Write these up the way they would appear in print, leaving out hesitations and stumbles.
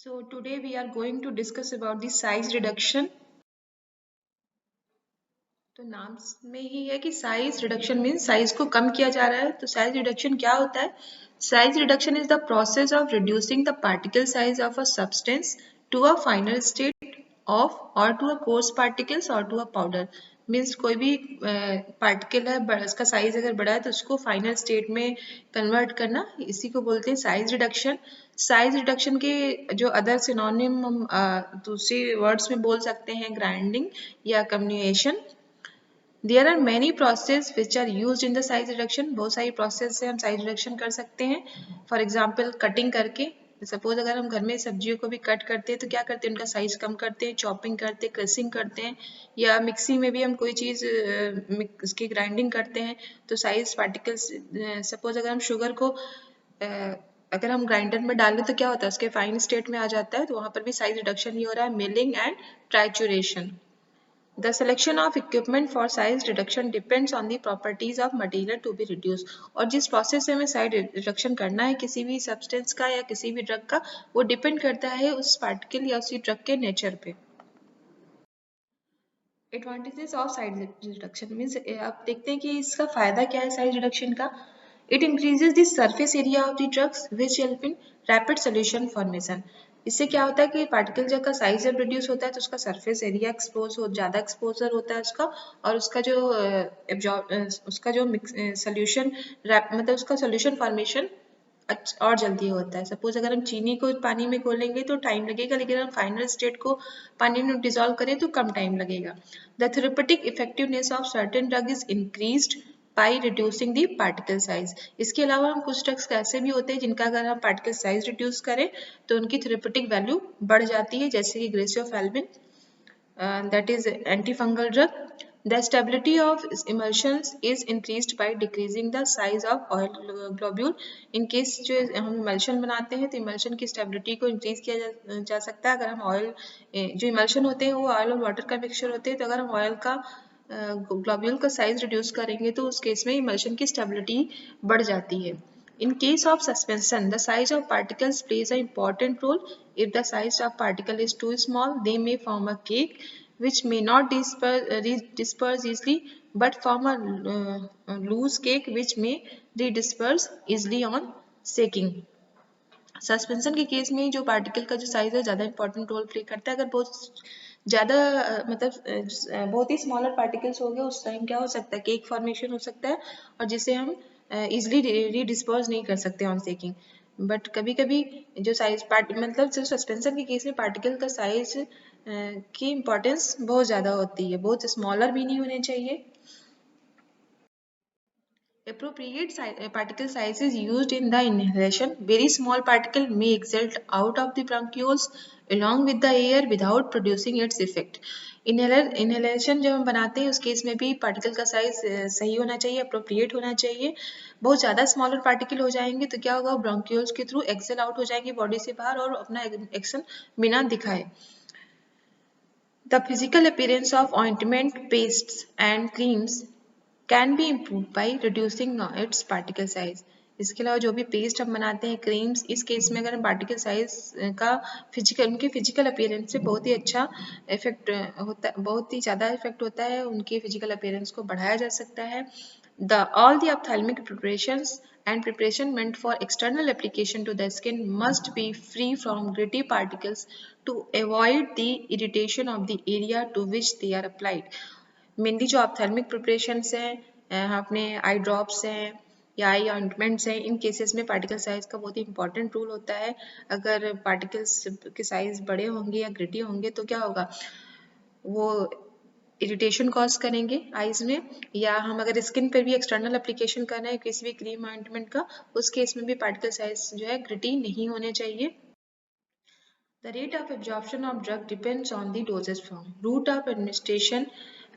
So today we are going to discuss about the size reduction. तो नाम में ही है कि साइज रिडक्शन मीन्स साइज को कम किया जा रहा है। तो साइज रिडक्शन क्या होता है? Size reduction is the process of reducing the particle size of a substance to a final state of or to a coarse particles or to a powder. Means कोई भी पार्टिकल है उसका size अगर बड़ा है तो उसको फाइनल स्टेट में कन्वर्ट करना, इसी को बोलते हैं साइज रिडक्शन। साइज रिडक्शन के जो अदर सिनोनिम हम दूसरे वर्ड्स में बोल सकते हैं ग्राइंडिंग या communication. There are many processes which are used in the size reduction. बहुत सारी प्रोसेस से हम साइज रिडक्शन कर सकते हैं। फॉर एग्जाम्पल कटिंग करके, सपोज अगर हम घर में सब्जियों को भी कट करते हैं तो क्या करते हैं, उनका साइज कम करते हैं, चॉपिंग करते हैं, क्रशिंग करते हैं, या मिक्सी में भी हम कोई चीज़ उसकी ग्राइंडिंग करते हैं तो साइज पार्टिकल्स, सपोज अगर हम शुगर को अगर हम ग्राइंडर में डालें तो क्या होता है, उसके फाइन स्टेट में आ जाता है, तो वहाँ पर भी साइज रिडक्शन ही हो रहा है, milling and trituration. The selection of equipment for size reduction depends on the properties of material to be reduced. और जिस प्रोसेस से हमें साइज रिडक्शन करना है किसी भी सब्सटेंस का या किसी भी ड्रग का, वो डिपेंड करता है उस पार्टिकल या उसी ड्रग के नेचर पे। Advantages of size reduction means आप देखते हैं कि इसका फायदा क्या है साइज रिडक्शन का। It increases the surface area of the drugs which help in rapid solution formation. इससे क्या होता है कि पार्टिकल जब का साइज जब रिड्यूस होता है तो उसका सरफेस एरिया ज़्यादा एक्सपोजर होता है उसका, और उसका जो सोल्यूशन मतलब उसका सोल्यूशन फॉर्मेशन और जल्दी होता है। सपोज अगर हम चीनी को पानी में घोलेंगे तो टाइम लगेगा, लेकिन हम फाइनल स्टेट को पानी में डिसॉल्व करें तो कम टाइम लगेगा। The therapeutic effectiveness of certain drug is increased by reducing the particle size. इसके अलावा हम कुछ ड्रग्स ऐसे भी होते हैं जिनका अगर हम पार्टिकल साइज रिड्यूस करें तो उनकी थेरेपेटिक वैल्यू बढ़ जाती है, जैसे कि ग्रेसियोफेल्विन, that is antifungal drug. The stability of emulsions is increased by decreasing the size of oil globule. In case जो हम emulsion बनाते हैं तो emulsion की stability को increase किया जा सकता है। अगर हम oil जो emulsion होते हैं वो oil और water का mixture होते हैं, तो अगर हम oil का globule का size reduce करेंगे तो उस case में emulsion की stability बढ़ जाती है। In case of suspension, the size of particles plays an important role. If the size of particle is too small, they may form a cake which may not disperse easily, but form a loose cake which may redisperse easily on shaking. Suspension के case में जो particle का जो size है ज़्यादा important role play करता है। अगर बहुत ज़्यादा मतलब बहुत ही स्मॉलर पार्टिकल्स हो गए उस टाइम क्या हो सकता है, केक फॉर्मेशन हो सकता है, और जिसे हम इजिली रीडिस्पर्स नहीं कर सकते ऑन सेकिंग। बट कभी कभी जो साइज मतलब जो सस्पेंशन के केस में पार्टिकल का साइज की इम्पोर्टेंस बहुत ज़्यादा होती है, बहुत स्मॉलर भी नहीं होने चाहिए। Appropriate particle size is used in the inhalation. Very small particle may exhale out of the bronchioles along with the air without producing its effect. Inhalation जब हम बनाते हैं उस केस में भी पार्टिकल का साइज सही होना चाहिए, अप्रोप्रिएट होना चाहिए। बहुत ज़्यादा स्मॉलर पार्टिकल हो जाएंगे तो क्या होगा, ब्रोंक्यूल्स के थ्रू एक्सेल आउट हो जाएंगे बॉडी से बाहर और अपना एक्शन बिना दिखाए। The physical appearance of ointment, pastes and creams can be improved by reducing its particle size. इसके अलावा जो भी पेस्ट हम बनाते हैं, क्रीम्स, इस केस में अगर हम पार्टिकल साइज का उनके फिजिकल अपीयरेंस से बहुत ही अच्छा इफेक्ट होता है, बहुत ही ज़्यादा इफेक्ट होता है, उनके फिजिकल अपीयरेंस को बढ़ाया जा सकता है। All the ophthalmic preparations and preparation meant for external application to the skin must be free from gritty particles to avoid the irritation of the area to which they are applied. Mainly जो ophthalmic preparations हैं, अपने eye drops हैं या आई ointments हैं, इन cases में particle size का बहुत ही important role होता है। अगर पार्टिकल्स के साइज बड़े होंगे या ग्रिटी होंगे तो क्या होगा, वो इरिटेशन कॉज करेंगे आईज में, या हम अगर स्किन पर भी एक्सटर्नल एप्लीकेशन कर रहे हैं किसी भी क्रीम ऑइंटमेंट का, उस केस में भी पार्टिकल साइज जो है ग्रिटी नहीं होने चाहिए। The rate of absorption of drug depends on the dosage form, route of administration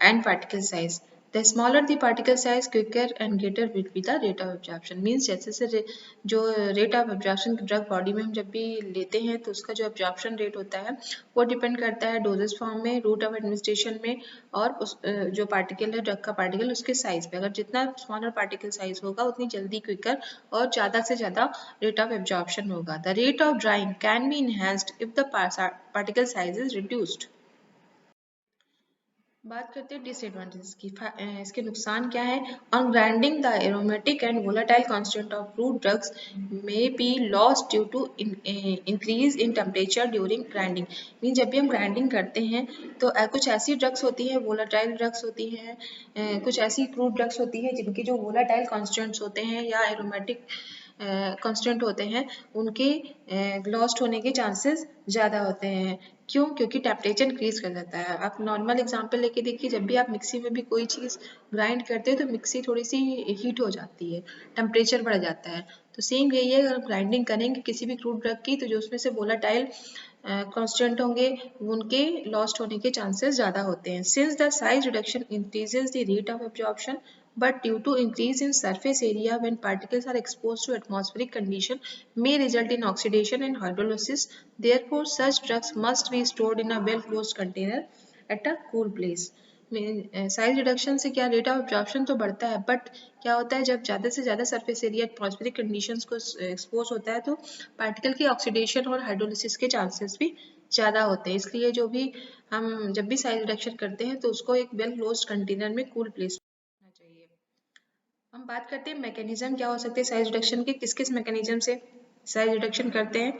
and particle size. The smaller the particle size, quicker and greater will be the rate of absorption. Means जैसे से जो rate of absorption drug body में हम जब भी लेते हैं तो उसका जो absorption rate होता है वो डिपेंड करता है डोजेस फॉर्म में, रूट ऑफ एडमिनिस्ट्रेशन में और उस जो पार्टिकल है ड्रग का पार्टिकल उसके साइज पे. अगर जितना स्मॉलर पार्टिकल साइज होगा उतनी जल्दी क्विकर और ज़्यादा से ज़्यादा रेट ऑफ एब्जॉर्प्शन होगा. The rate of drying can be enhanced if the particle size is reduced. बात करते हैं डिसएडवांटेजेस की. इसके नुकसान क्या है. On grinding the aromatic and volatile constant of fruit drugs may be lost due to increase in temperature during grinding. Mean जब भी हम ग्राइंडिंग करते हैं तो कुछ ऐसी ड्रग्स होती हैं, वोलाटाइल ड्रग्स होती हैं, कुछ ऐसी फ्रूट ड्रग्स होती है जिनके जो वोलाटाइल कांस्टेंट्स होते हैं या एरोमेटिक कांस्टेंट होते हैं उनके लॉस्ट होने के चांसेस ज़्यादा होते हैं. क्यों? क्योंकि टेम्परेचर इंक्रीज कर जाता है. आप नॉर्मल एग्जांपल लेके देखिए, जब भी आप मिक्सी में भी कोई चीज़ ग्राइंड करते हैं तो मिक्सी थोड़ी सी हीट हो जाती है, टेम्परेचर बढ़ जाता है. तो सेम यही है, अगर ग्राइंडिंग करेंगे किसी भी फ्रूट ड्रग की तो जो उसमें से वोलाटाइल कांस्टेंट होंगे उनके लॉस्ट होने के चांसेस ज़्यादा होते हैं. Since the size reduction increases the rate of absorption but due to increase in surface area when particles are exposed to atmospheric condition may result in oxidation and hydrolysis. Therefore, such drugs must be stored in a well-closed container at a cool place. Size reduction से क्या rate of absorption तो बढ़ता है, but क्या होता है जब ज़्यादा से ज़्यादा सरफेस एरिया एटमॉस्फेरिक कंडीशंस को एक्सपोज होता है तो पार्टिकल की ऑक्सीडेशन और हाइड्रोलिसिस के चांसेस भी ज़्यादा होते हैं. इसलिए जो भी हम जब भी साइज रिडक्शन करते हैं तो उसको एक वेल क्लोज्ड कंटेनर में कूल प्लेस में चाहिए. हम बात करते हैं मैकेनिज्म क्या हो सकते हैं साइज रिडक्शन के. किस किस मैकेनिज्म से साइज रिडक्शन करते हैं,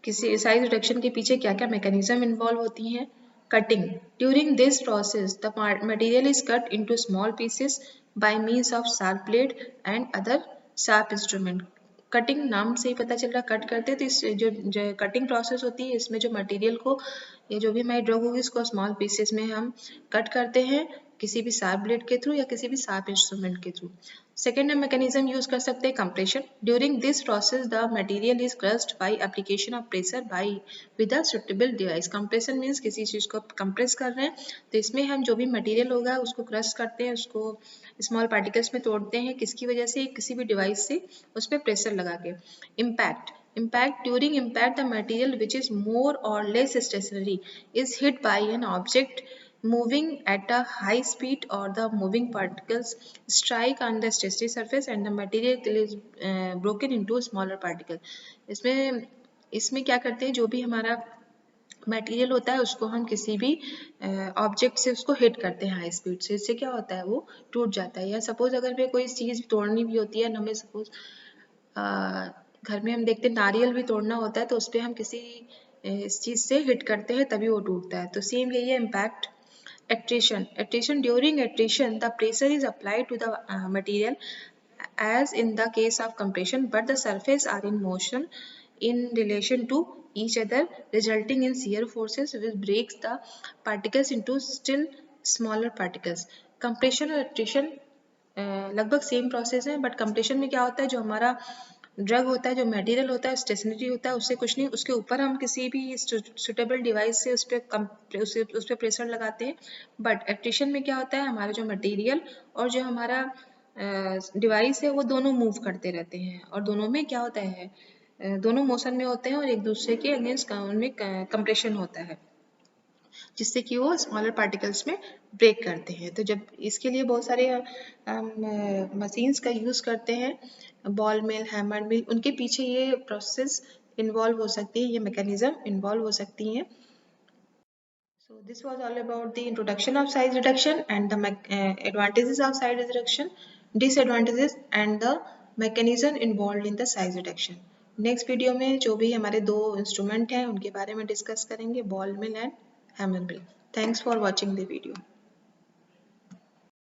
किसी साइज रिडक्शन के पीछे क्या क्या मैकेनिज्म इन्वॉल्व होती हैं. Cutting. During this process the material is cut into small pieces by means of sharp blade and other sharp instrument. Cutting नाम से ही पता चल रहा कट करते हैं, तो इस जो कटिंग प्रोसेस होती है इसमें जो मटेरियल को या जो भी हमारी ड्रग होगी इसको स्मॉल पीसेस में हम कट करते हैं किसी भी शार्प ब्लेड के थ्रू या किसी भी शार्प इंस्ट्रूमेंट के थ्रू. सेकेंड मैकेनिज्म यूज कर सकते हैं compression. During this process the material is crossed by application of pressure by with a suitable device. Compression means किसी चीज को कंप्रेस कर रहे हैं तो इसमें हम जो भी मटेरियल होगा उसको क्रश करते हैं, उसको स्मॉल पार्टिकल्स में तोड़ते हैं. किसकी वजह से? किसी भी डिवाइस से उस पर प्रेशर लगा के. Impact. During impact the material which is more or less stationary is hit by an object moving at a high speed or the moving particles strike on the stationary surface and the material is broken into smaller particle. इसमें क्या करते हैं, जो भी हमारा material होता है उसको हम किसी भी ऑब्जेक्ट से उसको हिट करते हैं हाई स्पीड से. इससे क्या होता है वो टूट जाता है. या सपोज अगर हमें कोई चीज़ तोड़नी भी होती है, हमें सपोज घर में हम देखते हैं नारियल भी तोड़ना होता है तो उस पर हम किसी इस चीज़ से हिट करते हैं तभी वो टूटता है. तो सेम यही है impact. Attrition. During attrition the pressure is applied to the material as in the case of compression, but the surface are in motion in relation to each other resulting in shear forces which breaks the particles into still smaller particles. Compression और attrition लगभग same process है, but compression में क्या होता है जो हमारा drug होता है, जो मटेरियल होता है स्टेशनरी होता है, उससे कुछ नहीं, उसके ऊपर हम किसी भी सुटेबल डिवाइस से उस पर प्रेशर लगाते हैं. बट एक्ट्रेशन में क्या होता है, हमारा जो मटेरियल और जो हमारा डिवाइस है वो दोनों मूव करते रहते हैं और दोनों में क्या होता है, दोनों मोशन में होते हैं और एक दूसरे के अगेंस्ट उनमें कंप्रेशन होता है जिससे कि वो स्मॉलर पार्टिकल्स में ब्रेक करते हैं. तो जब इसके लिए बहुत सारे मशीन्स का यूज़ करते हैं, बॉल मिल, हैमर मिल, उनके पीछे ये प्रोसेस इन्वॉल्व हो सकती है, ये मैकेनिज्म इन्वॉल्व हो सकती हैं. So this was all about the introduction of size reduction and the advantages of size reduction, disadvantages and the mechanism involved in the size reduction. Next video में जो भी हमारे दो इंस्ट्रूमेंट हैं उनके बारे में डिस्कस करेंगे, ball mill and hammer mill. Thanks for watching the video.